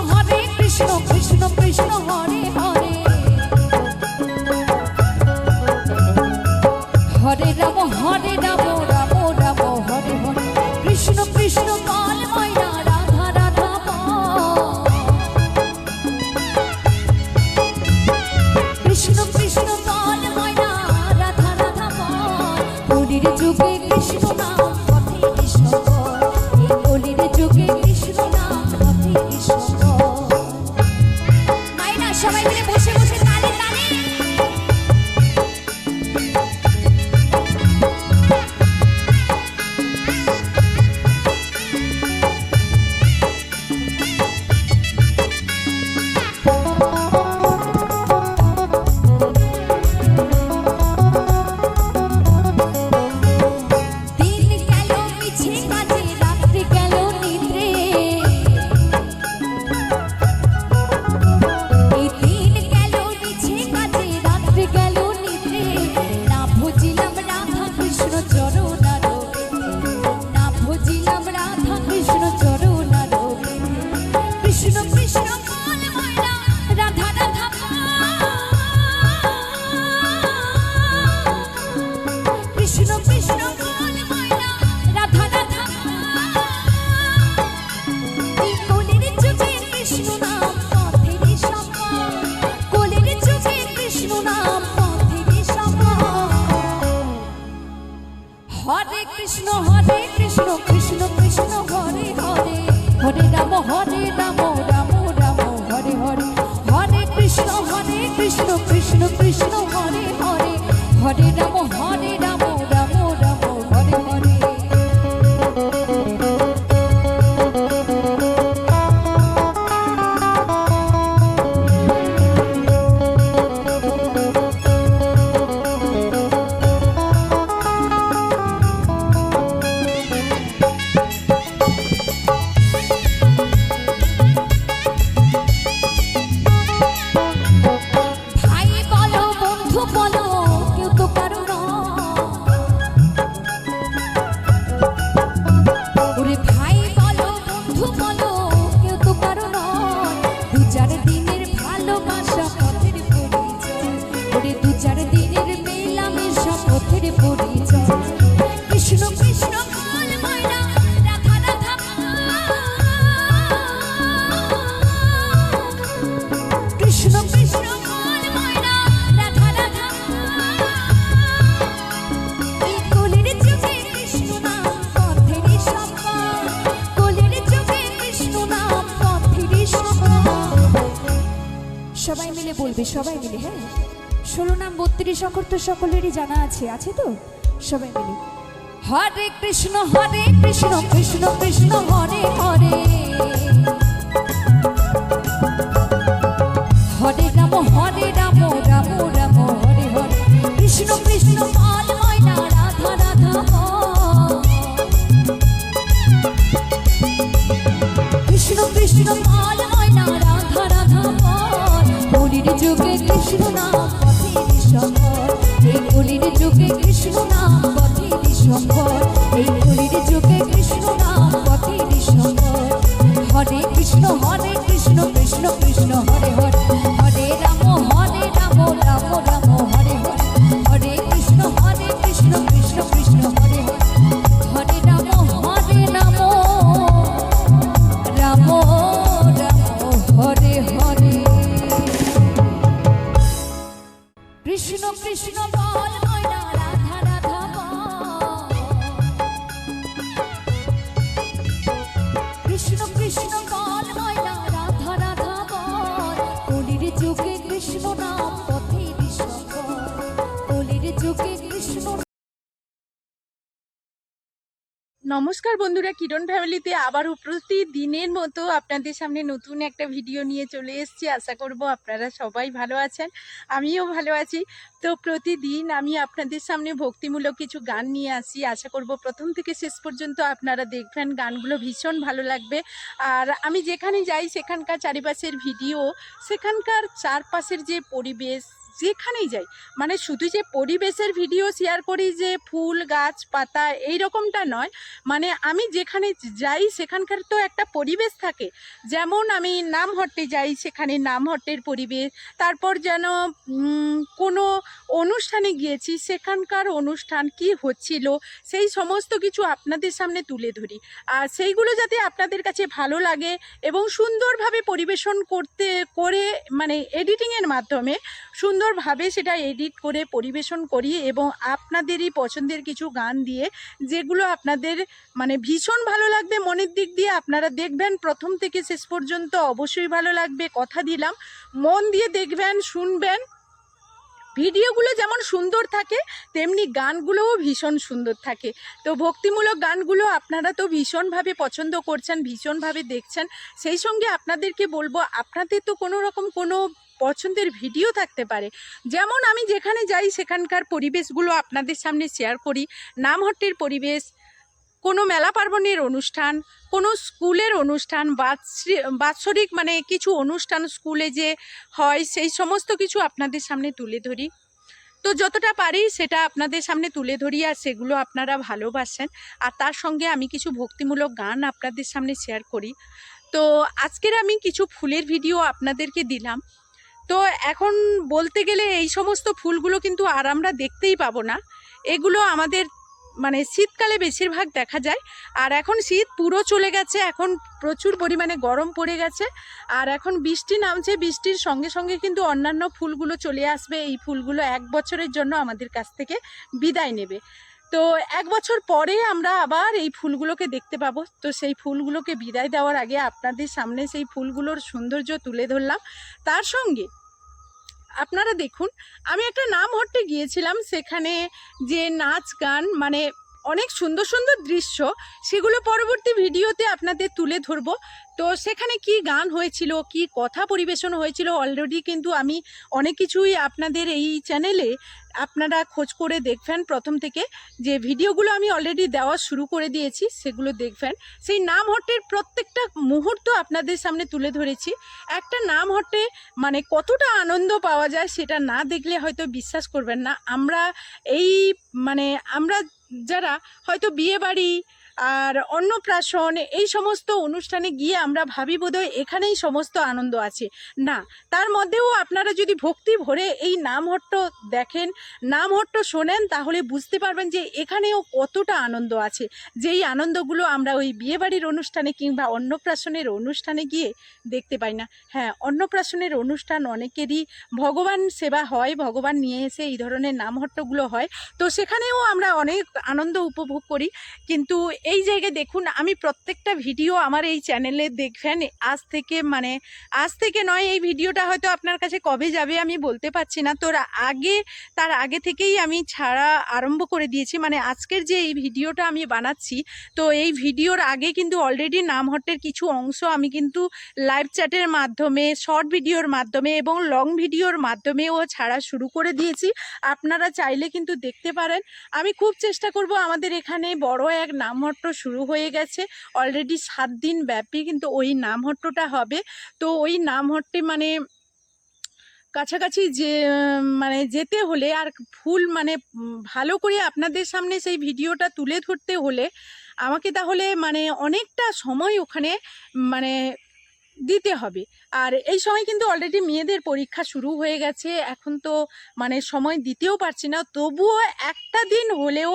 কৃষ্ণ কৃষ্ণ হরে হরে, হরে রাম রাম রাম হরে হরে। কৃষ্ণ কৃষ্ণ বল ময়না রাধা রাধা বল, কৃষ্ণ কৃষ্ণ বল ময়না রাধা রাধা বল। কলির যুগে কৃষ্ণ নাম পথের সম্পদ, এই কলির যুগে কৃষ্ণ নাম পথের সম্পদ। মাইনা সবাই মিলে বসে বসে তালে তালে। দিন গেল মিছে কাটে হরে কৃষ্ণ কৃষ্ণ কৃষ্ণ হরে হরে হরে রাম রাম রাম হরে হরে হরে কৃষ্ণ কৃষ্ণ কৃষ্ণ হরে হরে হরে রাম রাম রাম হরে হরে ভাই বলো বন্ধু বলো কেউ তো কারো ওরে ভাই বলো বন্ধু বলো কেউ তো কারো নয় দু চার দিনের ভালোবাসা পথের পরিচয় ওরে দু চার দিনের মেলামেশা পথের পরিচয় কৃষ্ণ কৃষ্ণ বল ময়না রাধা রাধা কৃষ্ণ কৃষ্ণ বল ময়না রাধা রাধা এই কোলের চোখে কৃষ্ণ নাম পথেরই সম্বল কোলের চোখে কৃষ্ণ নাম পথেরই সম্বল সবাই মিলে বলবে সবাই মিলে হ্যাঁ 16 নাম 32 অক্ষর তো সকলেরই জানা আছে তো সবাই মিলে হরে কৃষ্ণ কৃষ্ণ কৃষ্ণ হরে হরে হরে রাম রাম রাম হরে হরে কৃষ্ণ কৃষ্ণ বল ময়না রাধা রাধা কৃষ্ণ কৃষ্ণ বল ময়না রাধা রাধা কলির যুগে কৃষ্ণ নাম পথেরই সম্বল এই কলির যুগে কৃষ্ণ নাম পথেরই সম্বল এই কলির যুগে কৃষ্ণ নাম পথেরই সম্বল হরে কৃষ্ণ কৃষ্ণ কৃষ্ণ হরে হরে হরে রাম রাম রাম হরে হরে হরে কৃষ্ণ কৃষ্ণ কৃষ্ণ হরে হরে হরে রাম রাম হরে হরে কৃষ্ণ কৃষ্ণ বল ময়না রাধা রাধা কৃষ্ণ কৃষ্ণ বল ময়না রাধা রাধা কলির যুগে কৃষ্ণ নাম পথেরই সম্বল কলির যুগে কৃষ্ণ নমস্কার বন্ধুরা, কিরণ ফ্যামিলিতে আবারও প্রতিদিনের মতো আপনাদের সামনে নতুন একটা ভিডিও নিয়ে চলে এসেছি। আশা করব আপনারা সবাই ভালো আছেন, আমিও ভালো আছি। তো প্রতিদিন আমি আপনাদের সামনে ভক্তিমূলক কিছু গান নিয়ে আসি। আশা করব প্রথম থেকে শেষ পর্যন্ত আপনারা দেখবেন, গানগুলো ভীষণ ভালো লাগবে। আর আমি যেখানে যাই সেখানকার চারিপাশের ভিডিও, সেখানকার চারপাশের যে পরিবেশ, যেখানেই যাই মানে শুধু যে পরিবেশের ভিডিও শেয়ার করি যে ফুল গাছ পাতা এই রকমটা নয়, মানে আমি যেখানে যাই সেখানকার তো একটা পরিবেশ থাকে। যেমন আমি নামহট্টে যাই, সেখানে নামহট্টের পরিবেশ, তারপর যেন কোনো অনুষ্ঠানে গিয়েছি সেখানকার অনুষ্ঠান কি হচ্ছিল সেই সমস্ত কিছু আপনাদের সামনে তুলে ধরি। আর সেইগুলো যাতে আপনাদের কাছে ভালো লাগে এবং সুন্দরভাবে পরিবেশন করে মানে এডিটিংয়ের মাধ্যমে সুন্দরভাবে সেটা এডিট করে পরিবেশন করি এবং আপনাদেরই পছন্দের কিছু গান দিয়ে, যেগুলো আপনাদের মানে ভীষণ ভালো লাগবে মনের দিক দিয়ে। আপনারা দেখবেন প্রথম থেকে শেষ পর্যন্ত, অবশ্যই ভালো লাগবে, কথা দিলাম। মন দিয়ে দেখবেন, শুনবেন। ভিডিওগুলো যেমন সুন্দর থাকে তেমনি গানগুলোও ভীষণ সুন্দর থাকে। তো ভক্তিমূলক গানগুলো আপনারা তো ভীষণভাবে পছন্দ করছেন, ভীষণভাবে দেখছেন। সেই সঙ্গে আপনাদেরকে বলবো, আপনাদের তো কোনো রকম কোনো পছন্দের ভিডিও থাকতে পারে। যেমন আমি যেখানে যাই সেখানকার পরিবেশগুলো আপনাদের সামনে শেয়ার করি। নামহট্টের পরিবেশ, কোনো মেলা পার্বণের অনুষ্ঠান, কোনো স্কুলের অনুষ্ঠান, বাৎসরিক মানে কিছু অনুষ্ঠান স্কুলে যে হয় সেই সমস্ত কিছু আপনাদের সামনে তুলে ধরি। তো যতটা পারি সেটা আপনাদের সামনে তুলে ধরি, আর সেগুলো আপনারা ভালোবাসেন। আর তার সঙ্গে আমি কিছু ভক্তিমূলক গান আপনাদের সামনে শেয়ার করি। তো আজকের আমি কিছু ফুলের ভিডিও আপনাদেরকে দিলাম। তো এখন বলতে গেলে এই সমস্ত ফুলগুলো কিন্তু আর আমরা দেখতেই পাবো না। এগুলো আমাদের মানে শীতকালে বেশিরভাগ দেখা যায়। আর এখন শীত পুরো চলে গেছে, এখন প্রচুর পরিমাণে গরম পড়ে গেছে। আর এখন বৃষ্টি নামছে, বৃষ্টির সঙ্গে সঙ্গে কিন্তু অন্যান্য ফুলগুলো চলে আসবে। এই ফুলগুলো 1 বছরের জন্য আমাদের কাছ থেকে বিদায় নেবে। তো 1 বছর পরে আমরা আবার এই ফুলগুলোকে দেখতে পাবো। তো সেই ফুলগুলোকে বিদায় দেওয়ার আগে আপনাদের সামনে সেই ফুলগুলোর সৌন্দর্য তুলে ধরলাম। তার সঙ্গে আপনারা দেখুন, আমি একটা নাম হট্টে গিয়েছিলাম, সেখানে যে নাচ গান মানে অনেক সুন্দর সুন্দর দৃশ্য, সেগুলো পরবর্তী ভিডিওতে আপনাদের তুলে ধরবো। তো সেখানে কি গান হয়েছিল, কি কথা পরিবেশন হয়েছিল, অলরেডি কিন্তু আমি অনেক কিছুই আপনাদের এই চ্যানেলে আপনারা খোঁজ করে দেখবেন। প্রথম থেকে যে ভিডিওগুলো আমি অলরেডি দেওয়া শুরু করে দিয়েছি সেগুলো দেখবেন। সেই নাম হট্টের প্রত্যেকটা মুহূর্ত আপনাদের সামনে তুলে ধরেছি। একটা নাম হট্টে মানে কতটা আনন্দ পাওয়া যায় সেটা না দেখলে হয়তো বিশ্বাস করবেন না। আমরা এই মানে আমরা যারা হয়তো বিয়েবাড়ি আর অন্নপ্রাশন এই সমস্ত অনুষ্ঠানে গিয়ে আমরা ভাবি বোধহয় এখানেই সমস্ত আনন্দ আছে, না, তার মধ্যেও আপনারা যদি ভক্তি ভরে এই নামহট্ট দেখেন, নামহট্ট শোনেন, তাহলে বুঝতে পারবেন যে এখানেও কতটা আনন্দ আছে, যেই আনন্দগুলো আমরা ওই বিয়েবাড়ির অনুষ্ঠানে কিংবা অন্নপ্রাশনের অনুষ্ঠানে গিয়ে দেখতে পাই না। হ্যাঁ, অন্নপ্রাশনের অনুষ্ঠান অনেকেরই ভগবান সেবা হয়, ভগবান নিয়ে এসে এই ধরনের নামহট্টগুলো হয়, তো সেখানেও আমরা অনেক আনন্দ উপভোগ করি। কিন্তু এই জায়গায় দেখুন, আমি প্রত্যেকটা ভিডিও আমার এই চ্যানেলে দেখবেন আজ থেকে নয়, এই ভিডিওটা হয়তো আপনার কাছে কবে যাবে আমি বলতে পারছি না। তার আগে থেকেই আমি ছাড়া আরম্ভ করে দিয়েছি, মানে আজকের যে এই ভিডিওটা আমি বানাচ্ছি, তো এই ভিডিওর আগে কিন্তু অলরেডি নামহট্টের কিছু অংশ আমি কিন্তু লাইভ চ্যাটের মাধ্যমে, শর্ট ভিডিওর মাধ্যমে এবং লং ভিডিওর মাধ্যমেও ছাড়া শুরু করে দিয়েছি। আপনারা চাইলে কিন্তু দেখতে পারেন। আমি খুব চেষ্টা করব, আমাদের এখানে বড় এক নামহট্ট শুরু হয়ে গেছে অলরেডি, 7 দিন ব্যাপী কিন্তু ওই নামহট্টটা হবে। তো ওই নামহট্টে মানে কাছাকাছি যে মানে যেতে হলে আর ফুল মানে ভালো করে আপনাদের সামনে সেই ভিডিওটা তুলে ধরতে হলে আমাকে তাহলে মানে অনেকটা সময় ওখানে মানে দিতে হবে। আর এই সময় কিন্তু অলরেডি মেয়েদের পরীক্ষা শুরু হয়ে গেছে, এখন তো মানে সময় দিতেও পারছি না, তবুও একটা দিন হলেও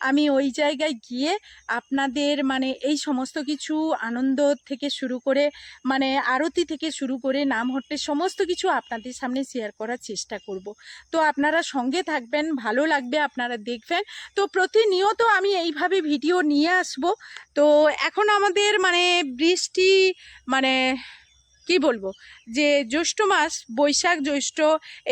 আমি ওই জায়গায় গিয়ে আপনাদের মানে এই সমস্ত কিছু আনন্দ থেকে শুরু করে মানে আরতি থেকে শুরু করে নামহট্টের সমস্ত কিছু আপনাদের সামনে শেয়ার করার চেষ্টা করব। তো আপনারা সঙ্গে থাকবেন, ভালো লাগবে, আপনারা দেখবেন। তো প্রতিনিয়ত আমি এইভাবে ভিডিও নিয়ে আসব। তো এখন আমাদের মানে বৃষ্টি মানে কি বলবো, যে জ্যৈষ্ঠ মাস, বৈশাখ জ্যৈষ্ঠ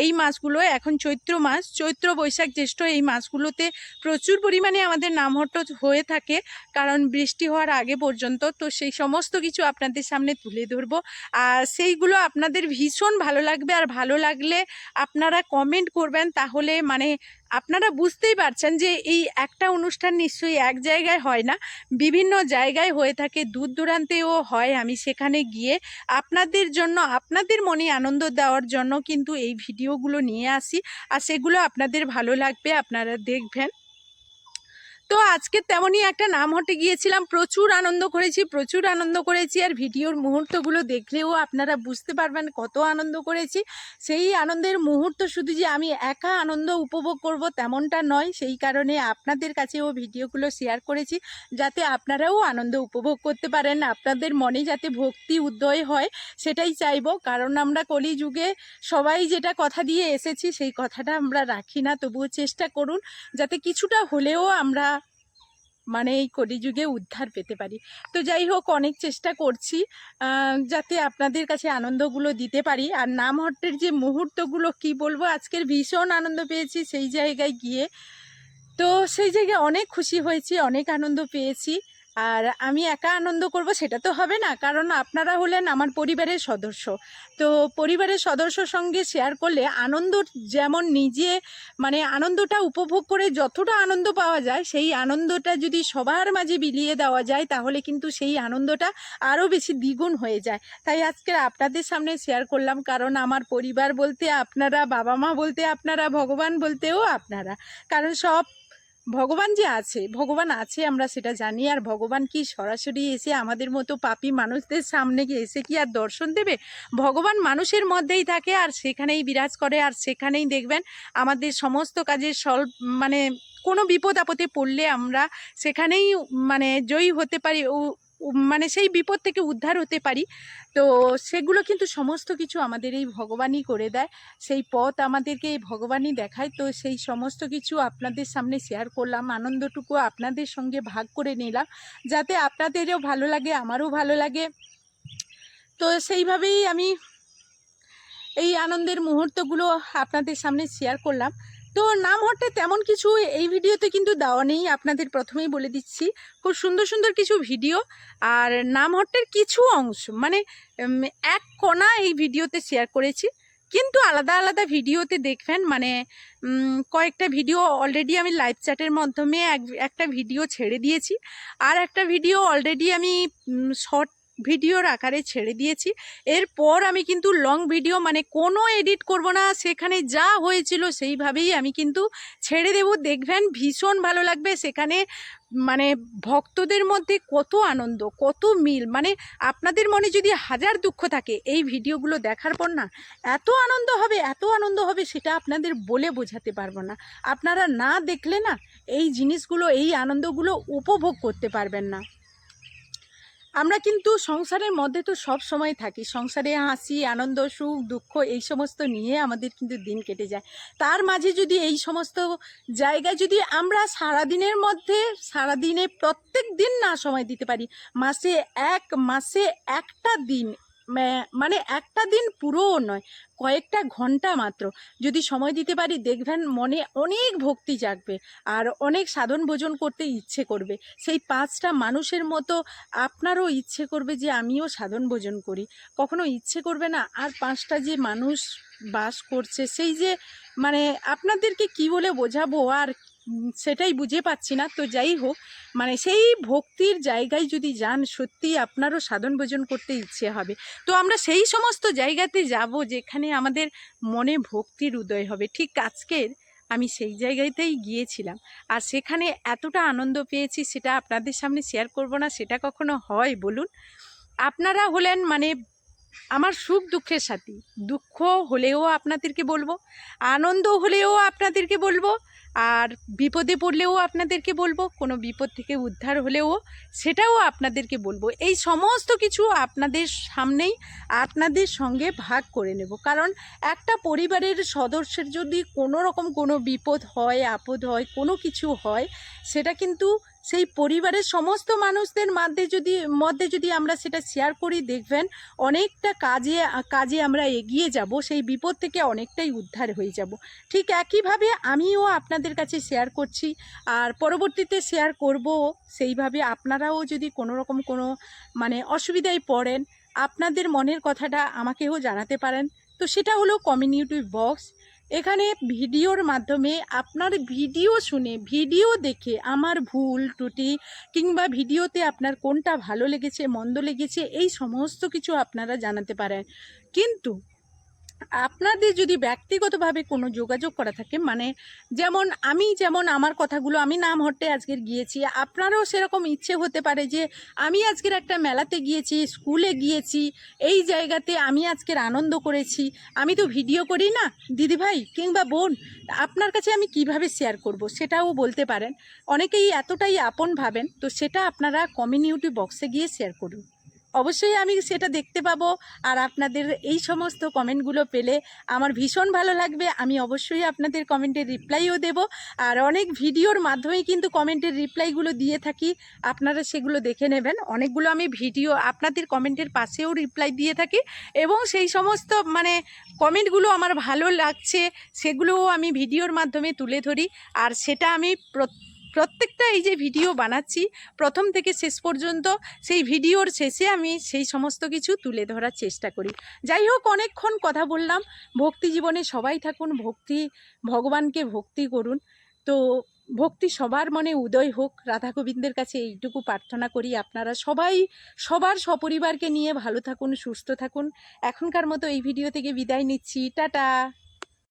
এই মাসগুলো, এখন চৈত্র মাস, চৈত্র বৈশাখ জ্যৈষ্ঠ এই মাসগুলোতে প্রচুর পরিমাণে আমাদের নামহট্ট হয়ে থাকে, কারণ বৃষ্টি হওয়ার আগে পর্যন্ত। তো সেই সমস্ত কিছু আপনাদের সামনে তুলে ধরবো, আর সেইগুলো আপনাদের ভীষণ ভালো লাগবে। আর ভালো লাগলে আপনারা কমেন্ট করবেন, তাহলে মানে আপনারা বুঝতেই পারছেন যে এই একটা অনুষ্ঠান নিশ্চয়ই এক জায়গায় হয় না, বিভিন্ন জায়গায় হয়ে থাকে, দূর দূরান্তেও হয়। আমি সেখানে গিয়ে আপনাদের জন্য, আপনাদের মনে আনন্দ দেওয়ার জন্য কিন্তু এই ভিডিওগুলো নিয়ে আসি, আর সেগুলো আপনাদের ভালো লাগবে, আপনারা দেখবেন। তো আজকে তেমনই একটা নামহট্টে গিয়েছিলাম, প্রচুর আনন্দ করেছি। আর ভিডিওর মুহূর্তগুলো দেখলেও আপনারা বুঝতে পারবেন কত আনন্দ করেছি। সেই আনন্দের মুহূর্ত শুধু যে আমি একা আনন্দ উপভোগ করব তেমনটা নয়, সেই কারণে আপনাদের কাছেও ভিডিওগুলো শেয়ার করেছি, যাতে আপনারাও আনন্দ উপভোগ করতে পারেন, আপনাদের মনে যাতে ভক্তি উদয় হয় সেটাই চাইবো। কারণ আমরা কলিযুগে সবাই যেটা কথা দিয়ে এসেছি সেই কথাটা আমরা রাখি না, তবুও চেষ্টা করুন যাতে কিছুটা হলেও আমরা মানে এই কলিযুগে উদ্ধার পেতে পারি। তো যাই হোক, অনেক চেষ্টা করছি যাতে আপনাদের কাছে আনন্দগুলো দিতে পারি। আর নামহট্টের যে মুহূর্তগুলো কি বলবো, আজকের ভীষণ আনন্দ পেয়েছি সেই জায়গায় গিয়ে। তো সেই জায়গায় অনেক খুশি হয়েছি, অনেক আনন্দ পেয়েছি। আর আমি একা আনন্দ করব সেটা তো হবে না, কারণ আপনারা হলেন আমার পরিবারের সদস্য। তো পরিবারের সদস্যর সঙ্গে শেয়ার করলে আনন্দ যেমন নিজে মানে আনন্দটা উপভোগ করে যতটা আনন্দ পাওয়া যায়, সেই আনন্দটা যদি সবার মাঝে বিলিয়ে দেওয়া যায় তাহলে কিন্তু সেই আনন্দটা আরও বেশি দ্বিগুণ হয়ে যায়। তাই আজকে আপনাদের সামনে শেয়ার করলাম, কারণ আমার পরিবার বলতে আপনারা, বাবা মা বলতে আপনারা, ভগবান বলতেও আপনারা। কারণ সব ভগবান যে আছে, ভগবান আছে আমরা সেটা জানি। আর ভগবান কি সরাসরি এসে আমাদের মতো পাপী মানুষদের সামনে এসে কি আর দর্শন দেবে? ভগবান মানুষের মধ্যেই থাকে আর সেখানেই বিরাজ করে, আর সেখানেই দেখবেন আমাদের সমস্ত কাজের মানে কোনো বিপদ আপদে পড়লে আমরা সেখানেই মানে জয়ী হতে পারি, মানে সেই বিপদ থেকে উদ্ধার হতে পারি। তো সেগুলো কিন্তু সমস্ত কিছু আমাদের এই ভগবানই করে দেয়, সেই পথ আমাদেরকে এই ভগবানই দেখায়। তো সেই সমস্ত কিছু আপনাদের সামনে শেয়ার করলাম, আনন্দটুকু আপনাদের সঙ্গে ভাগ করে নিলাম, যাতে আপনাদেরও ভালো লাগে, আমারও ভালো লাগে। তো সেইভাবেই আমি এই আনন্দের মুহূর্তগুলো আপনাদের সামনে শেয়ার করলাম। তো নামহট্টে তেমন কিছু এই ভিডিওতে কিন্তু দেওয়া নেই, আপনাদের প্রথমেই বলে দিচ্ছি। খুব সুন্দর সুন্দর কিছু ভিডিও আর নামহট্টের কিছু অংশ মানে এক কোণা এই ভিডিওতে শেয়ার করেছি, কিন্তু আলাদা আলাদা ভিডিওতে দেখবেন। মানে কয়েকটা ভিডিও অলরেডি আমি লাইভ চ্যাটের মাধ্যমে একটা ভিডিও ছেড়ে দিয়েছি, আর একটা ভিডিও অলরেডি আমি শর্ট ভিডিওর আকারে ছেড়ে দিয়েছি। এরপর আমি কিন্তু লং ভিডিও মানে কোনো এডিট করব না, সেখানে যা হয়েছিল সেইভাবেই আমি কিন্তু ছেড়ে দেব। দেখবেন ভীষণ ভালো লাগবে। সেখানে মানে ভক্তদের মধ্যে কত আনন্দ, কত মিল, মানে আপনাদের মনে যদি হাজার দুঃখ থাকে এই ভিডিওগুলো দেখার পর না এত আনন্দ হবে, এত আনন্দ হবে, সেটা আপনাদের বলে বোঝাতে পারবো না। আপনারা না দেখলে না এই জিনিসগুলো, এই আনন্দগুলো উপভোগ করতে পারবেন না। আমরা কিন্তু সংসারের মধ্যে তো সব সময় থাকি, সংসারে হাসি, আনন্দ, সুখ, দুঃখ এই সমস্ত নিয়ে আমাদের কিন্তু দিন কেটে যায়। তার মাঝে যদি এই সমস্ত জায়গায় যদি আমরা সারাদিনের মধ্যে, সারাদিনে প্রত্যেক দিন না সময় দিতে পারি, মাসে একটা দিন, মানে একটা দিন পুরোও নয়, কয়েকটা ঘন্টা মাত্র যদি সময় দিতে পারি, দেখবেন মনে অনেক ভক্তি জাগবে আর অনেক সাধন ভোজন করতে ইচ্ছে করবে। সেই 5টা মানুষের মতো আপনারও ইচ্ছে করবে যে আমিও সাধন ভোজন করি। কখনো ইচ্ছে করবে না আর 5টা যে মানুষ বাস করছে, সেই যে মানে আপনাদেরকে কি বলে বোঝাবো আর সেটাই বুঝে পাচ্ছি না। তো যাই হোক, মানে সেই ভক্তির জায়গায় যদি যান, সত্যি আপনারও সাধন ভোজন করতে ইচ্ছে হবে। তো আমরা সেই সমস্ত জায়গাতে যাব যেখানে আমাদের মনে ভক্তির উদয় হবে। ঠিক আজকের আমি সেই জায়গাতেই গিয়েছিলাম, আর সেখানে এতটা আনন্দ পেয়েছি, সেটা আপনাদের সামনে শেয়ার করব না, সেটা কখনো হয় বলুন? আপনারা হলেন মানে আমার সুখ দুঃখের সাথী। দুঃখ হলেও আপনাদেরকে বলবো, আনন্দ হলেও আপনাদেরকে বলবো, আর বিপদে পড়লেও আপনাদেরকে বলবো, কোনো বিপদ থেকে উদ্ধার হলেও সেটাও আপনাদেরকে বলবো। এই সমস্ত কিছু আপনাদের সামনেই আপনাদের সঙ্গে ভাগ করে নেব। কারণ একটা পরিবারের সদস্যের যদি কোনো রকম কোনো বিপদ হয়, আপদ হয়, কোনো কিছু হয়, সেটা কিন্তু সেই পরিবারের সমস্ত মানুষদের মধ্যে যদি আমরা সেটা শেয়ার করি, দেখবেন অনেকটা কাজে আমরা এগিয়ে যাব, সেই বিপদ থেকে অনেকটাই উদ্ধার হয়ে যাব। ঠিক একইভাবে আমিও আপনাদের কাছে শেয়ার করছি, আর পরবর্তীতে শেয়ার করব। সেইভাবে আপনারাও যদি কোনো রকম কোনো মানে অসুবিধায় পড়েন, আপনাদের মনের কথাটা আমাকেও জানাতে পারেন। তো সেটা হলো কমিউনিটি বক্স। এখানে ভিডিওর মাধ্যমে আপনার ভিডিও শুনে, ভিডিও দেখে আমার ভুল ত্রুটি কিংবা ভিডিওতে আপনার কোনটা ভালো লেগেছে, মন্দ লেগেছে, এই সমস্ত কিছু আপনারা জানাতে পারেন। কিন্তু আপনাদের যদি ব্যক্তিগতভাবে কোনো যোগাযোগ করা থাকে, মানে যেমন আমার কথাগুলো, আমি নামহট্টে আজকের গিয়েছি, আপনারও সেরকম ইচ্ছে হতে পারে যে আমি আজকের একটা মেলাতে গিয়েছি, স্কুলে গিয়েছি, এই জায়গাতে আমি আজকের আনন্দ করেছি, আমি তো ভিডিও করি না দিদিভাই কিংবা বোন, আপনার কাছে আমি কিভাবে শেয়ার করব সেটাও বলতে পারেন। অনেকেই এতটাই আপন ভাবেন, তো সেটা আপনারা কমিউনিটি বক্সে গিয়ে শেয়ার করুন। অবশ্যই আমি সেটা দেখতে পাবো, আর আপনাদের এই সমস্ত কমেন্টগুলো পেলে আমার ভীষণ ভালো লাগবে। আমি অবশ্যই আপনাদের কমেন্টের রিপ্লাইও দেব, আর অনেক ভিডিওর মাধ্যমেই কিন্তু কমেন্টের রিপ্লাইগুলো দিয়ে থাকি, আপনারা সেগুলো দেখে নেবেন। অনেকগুলো আমি ভিডিও আপনাদের কমেন্টের পাশেও রিপ্লাই দিয়ে থাকি, এবং সেই সমস্ত মানে কমেন্টগুলো আমার ভালো লাগছে সেগুলোও আমি ভিডিওর মাধ্যমে তুলে ধরি, আর সেটা আমি প্রত্যেকটা এই যে ভিডিও বানাচ্ছি প্রথম থেকে শেষ পর্যন্ত, সেই ভিডিওর শেষে আমি সেই সমস্ত কিছু তুলে ধরার চেষ্টা করি। যাই হোক, অনেকক্ষণ কথা বললাম। ভক্তি জীবনে সবাই থাকুন, ভগবানকে ভক্তি করুন। তো ভক্তি সবার মনে উদয় হোক, রাধা গোবিন্দের কাছে এইটুকু প্রার্থনা করি। আপনারা সবাই সবার সপরিবারকে নিয়ে ভালো থাকুন, সুস্থ থাকুন। এখনকার মতো এই ভিডিও থেকে বিদায় নিচ্ছি, টাটা।